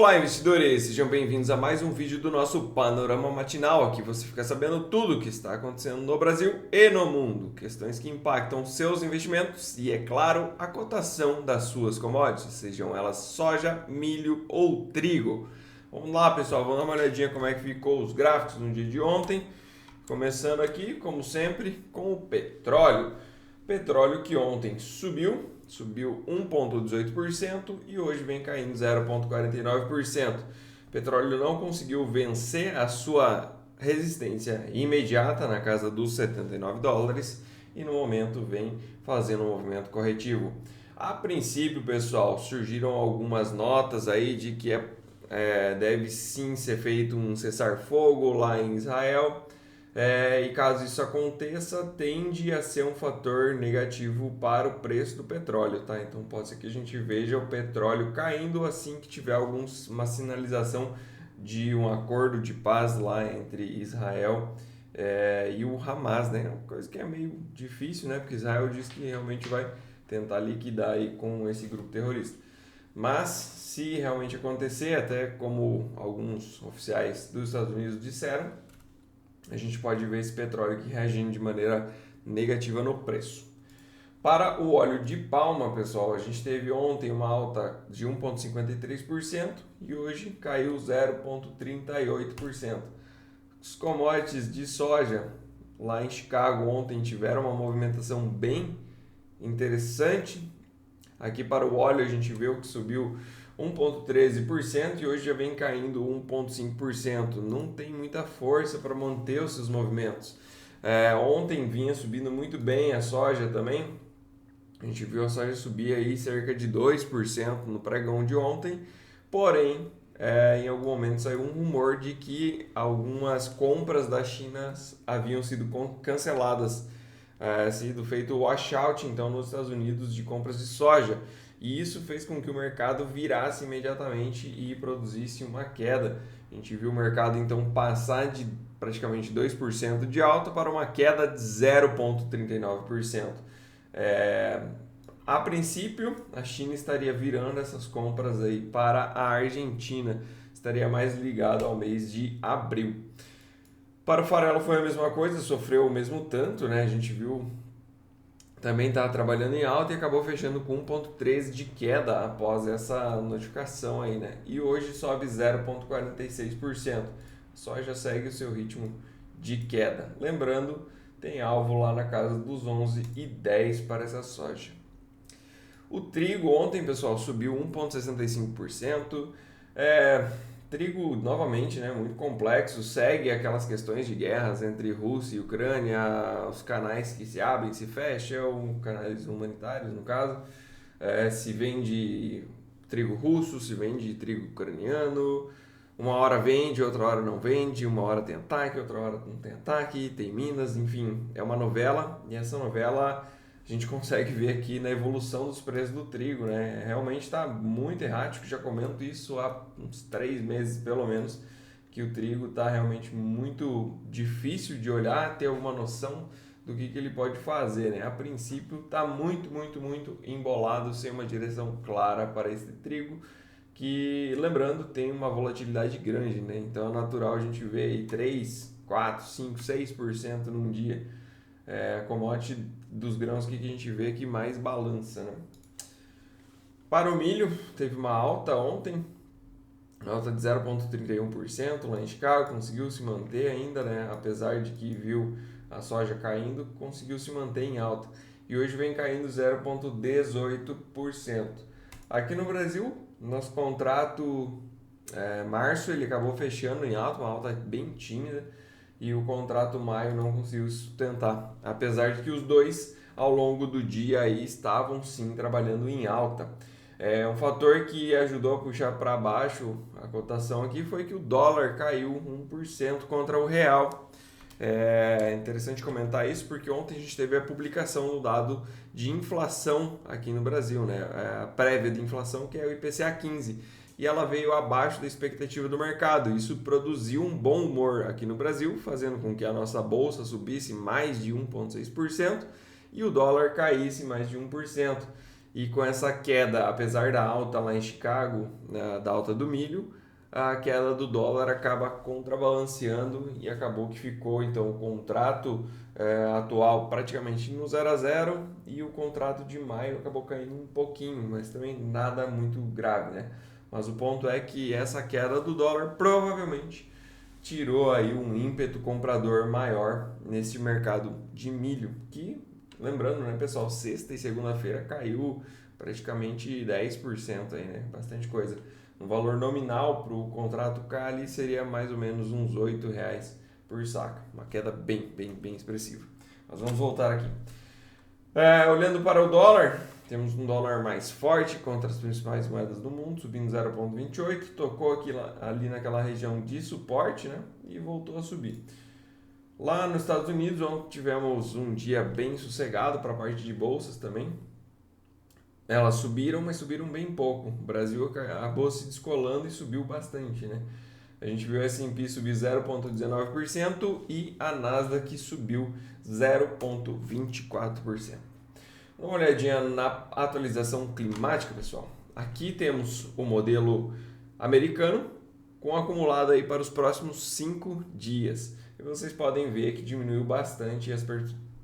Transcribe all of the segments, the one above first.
Olá, investidores! Sejam bem-vindos a mais um vídeo do nosso Panorama Matinal. Aqui você fica sabendo tudo o que está acontecendo no Brasil e no mundo, questões que impactam seus investimentos e, é claro, a cotação das suas commodities, sejam elas soja, milho ou trigo. Vamos lá, pessoal, vamos dar uma olhadinha como é que ficou os gráficos no dia de ontem. Começando aqui, como sempre, com o petróleo. Petróleo que ontem subiu 1,18% e hoje vem caindo 0,49%. Petróleo não conseguiu vencer a sua resistência imediata na casa dos $79 e no momento vem fazendo um movimento corretivo. A princípio, pessoal, surgiram algumas notas aí de que deve sim ser feito um cessar-fogo lá em Israel. E caso isso aconteça, tende a ser um fator negativo para o preço do petróleo, tá? Então pode ser que a gente veja o petróleo caindo assim que tiver uma sinalização de um acordo de paz lá entre Israel e o Hamas, né? Uma coisa que é meio difícil, né? Porque Israel diz que realmente vai tentar liquidar aí com esse grupo terrorista. Mas se realmente acontecer, até como alguns oficiais dos Estados Unidos disseram, a gente pode ver esse petróleo aqui reagindo de maneira negativa no preço. Para o óleo de palma, pessoal, a gente teve ontem uma alta de 1,53% e hoje caiu 0,38%. Os commodities de soja lá em Chicago ontem tiveram uma movimentação bem interessante. Aqui para o óleo a gente viu que subiu 1,13% e hoje já vem caindo 1,5%. Não tem muita força para manter os seus movimentos. Ontem vinha subindo muito bem a soja também. A gente viu a soja subir aí cerca de 2% no pregão de ontem. Porém, em algum momento saiu um rumor de que algumas compras da China haviam sido canceladas. Sido feito o washout então nos Estados Unidos de compras de soja. E isso fez com que o mercado virasse imediatamente e produzisse uma queda. A gente viu o mercado então passar de praticamente 2% de alta para uma queda de 0,39%. A princípio, a China estaria virando essas compras aí para a Argentina, estaria mais ligado ao mês de abril. Para o farelo foi a mesma coisa, sofreu o mesmo tanto, né? A gente viu também está trabalhando em alta e acabou fechando com 1,13 de queda após essa notificação aí, né? E hoje sobe 0,46%. Soja segue o seu ritmo de queda. Lembrando, tem alvo lá na casa dos 11,10 para essa soja. O trigo ontem, pessoal, subiu 1,65%. Trigo, novamente, né, muito complexo, segue aquelas questões de guerras entre Rússia e Ucrânia, os canais que se abrem, se fecham, canais humanitários no caso, se vende trigo russo, se vende trigo ucraniano, uma hora vende, outra hora não vende, uma hora tem ataque, outra hora não tem ataque, tem minas, enfim, é uma novela, e essa novela a gente consegue ver aqui na evolução dos preços do trigo, né? Realmente está muito errático, já comento isso há uns 3 meses pelo menos, que o trigo está realmente muito difícil de olhar, ter alguma noção do que ele pode fazer, né? A princípio está muito embolado, sem uma direção clara para esse trigo, que, lembrando, tem uma volatilidade grande, né? Então é natural a gente ver aí 3, 4, 5, 6% num dia. Commodity dos grãos que a gente vê que mais balança, né? Para o milho, teve uma alta ontem, alta de 0,31% lá em Chicago, conseguiu se manter ainda, né? Apesar de que viu a soja caindo, conseguiu se manter em alta. E hoje vem caindo 0,18%. Aqui no Brasil, nosso contrato março ele acabou fechando em alta, uma alta bem tímida, e o contrato maio não conseguiu sustentar, apesar de que os dois ao longo do dia aí estavam sim trabalhando em alta. Um fator que ajudou a puxar para baixo a cotação aqui foi que o dólar caiu 1% contra o real. É interessante comentar isso porque ontem a gente teve a publicação do dado de inflação aqui no Brasil, né? A prévia de inflação, que é o IPCA 15, e ela veio abaixo da expectativa do mercado. Isso produziu um bom humor aqui no Brasil, fazendo com que a nossa bolsa subisse mais de 1,6% e o dólar caísse mais de 1%. E com essa queda, apesar da alta lá em Chicago, da alta do milho, a queda do dólar acaba contrabalanceando e acabou que ficou então o contrato atual praticamente no 0 a 0 e o contrato de maio acabou caindo um pouquinho, mas também nada muito grave, né? Mas o ponto é que essa queda do dólar provavelmente tirou aí um ímpeto comprador maior nesse mercado de milho, que, lembrando, né, pessoal, sexta e segunda-feira caiu praticamente 10% aí, né? Bastante coisa. Um valor nominal para o contrato Cali seria mais ou menos uns R$ 8 por saca, uma queda bem expressiva. Mas vamos voltar aqui. Olhando para o dólar, temos um dólar mais forte contra as principais moedas do mundo, subindo 0,28, tocou aqui, ali naquela região de suporte, né, e voltou a subir. Lá nos Estados Unidos, ontem tivemos um dia bem sossegado para a parte de bolsas também. Elas subiram, mas subiram bem pouco. O Brasil acabou se descolando e subiu bastante, né? A gente viu a S&P subir 0,19% e a Nasdaq subiu 0,24%. Dá uma olhadinha na atualização climática, pessoal. Aqui temos o modelo americano com acumulado aí para os próximos 5 dias. E vocês podem ver que diminuiu bastante as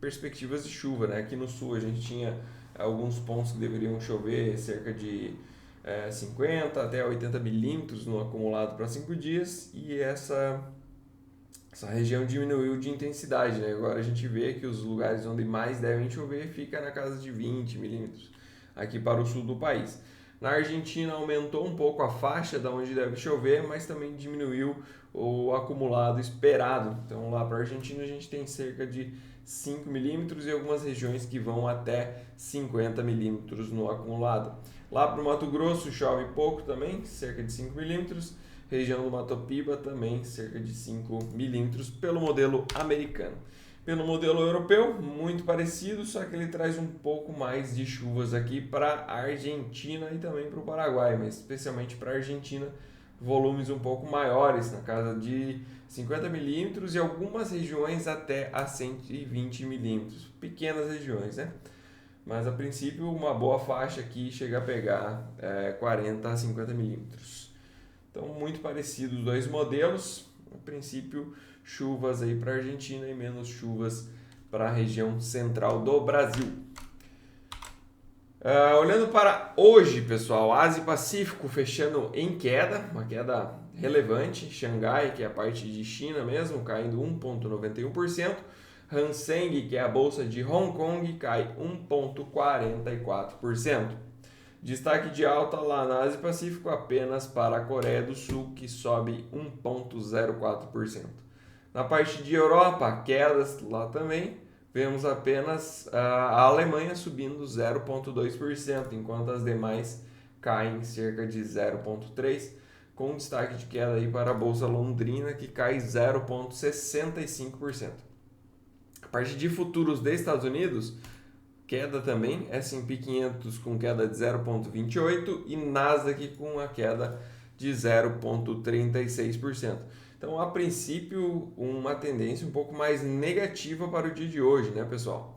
perspectivas de chuva, né? Aqui no sul a gente tinha alguns pontos que deveriam chover cerca de 50 até 80 milímetros no acumulado para 5 dias e essa região diminuiu de intensidade, né? Agora a gente vê que os lugares onde mais devem chover fica na casa de 20 milímetros aqui para o sul do país. Na Argentina aumentou um pouco a faixa de onde deve chover, mas também diminuiu o acumulado esperado. Então lá para a Argentina a gente tem cerca de 5 milímetros e algumas regiões que vão até 50 milímetros no acumulado. Lá para o Mato Grosso chove pouco também, cerca de 5 milímetros. Região do Mato Piba também cerca de 5 milímetros pelo modelo americano. Pelo modelo europeu, muito parecido, só que ele traz um pouco mais de chuvas aqui para a Argentina e também para o Paraguai, mas especialmente para a Argentina, volumes um pouco maiores, na casa de 50 milímetros e algumas regiões até a 120 milímetros. Pequenas regiões, né? Mas a princípio uma boa faixa aqui chega a pegar 40 a 50 milímetros. Então muito parecidos os dois modelos. A princípio chuvas aí para a Argentina e menos chuvas para a região central do Brasil. Olhando para hoje, pessoal, Ásia e Pacífico fechando em queda, uma queda relevante. Xangai, que é a parte de China mesmo, caindo 1,91%. Hang Seng, que é a bolsa de Hong Kong, cai 1,44%. Destaque de alta lá na Ásia e Pacífico apenas para a Coreia do Sul, que sobe 1,04%. Na parte de Europa, quedas lá também. Vemos apenas a Alemanha subindo 0,2%, enquanto as demais caem cerca de 0,3%, com destaque de queda aí para a Bolsa Londrina, que cai 0,65%. A parte de futuros dos Estados Unidos, queda também, S&P 500 com queda de 0,28% e Nasdaq com a queda de 0,36%. Então, a princípio, uma tendência um pouco mais negativa para o dia de hoje, né, pessoal?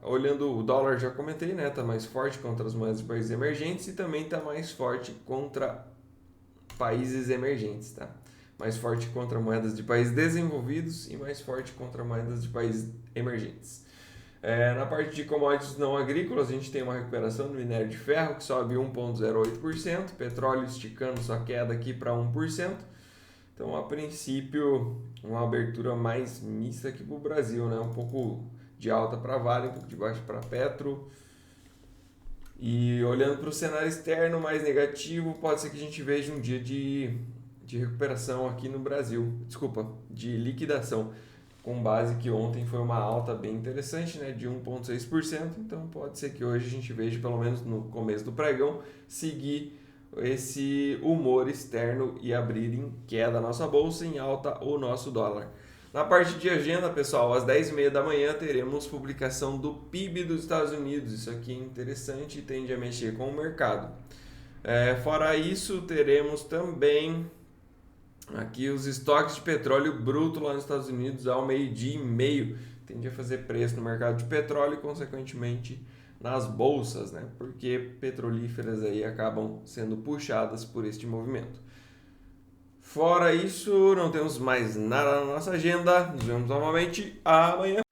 Olhando o dólar, já comentei, né? Está mais forte contra as moedas de países emergentes e também está mais forte contra países emergentes, tá? Mais forte contra moedas de países desenvolvidos e mais forte contra moedas de países emergentes. Na parte de commodities não agrícolas, a gente tem uma recuperação do minério de ferro, que sobe 1,08%, petróleo esticando sua queda aqui para 1%. Então, a princípio, uma abertura mais mista aqui para o Brasil, né? Um pouco de alta para Vale, um pouco de baixo para Petro. E olhando para o cenário externo mais negativo, pode ser que a gente veja um dia de recuperação aqui no Brasil. Desculpa, de liquidação. Com base que ontem foi uma alta bem interessante, né, de 1,6%. Então, pode ser que hoje a gente veja, pelo menos no começo do pregão, seguir esse humor externo e abrir em queda a nossa bolsa, em alta o nosso dólar. Na parte de agenda, pessoal, às 10h30 da manhã teremos publicação do PIB dos Estados Unidos. Isso aqui é interessante e tende a mexer com o mercado. Fora isso, teremos também aqui os estoques de petróleo bruto lá nos Estados Unidos ao 12h30. Tende a fazer preço no mercado de petróleo e, consequentemente, nas bolsas, né? Porque petrolíferas aí acabam sendo puxadas por este movimento. Fora isso, não temos mais nada na nossa agenda. Nos vemos novamente amanhã.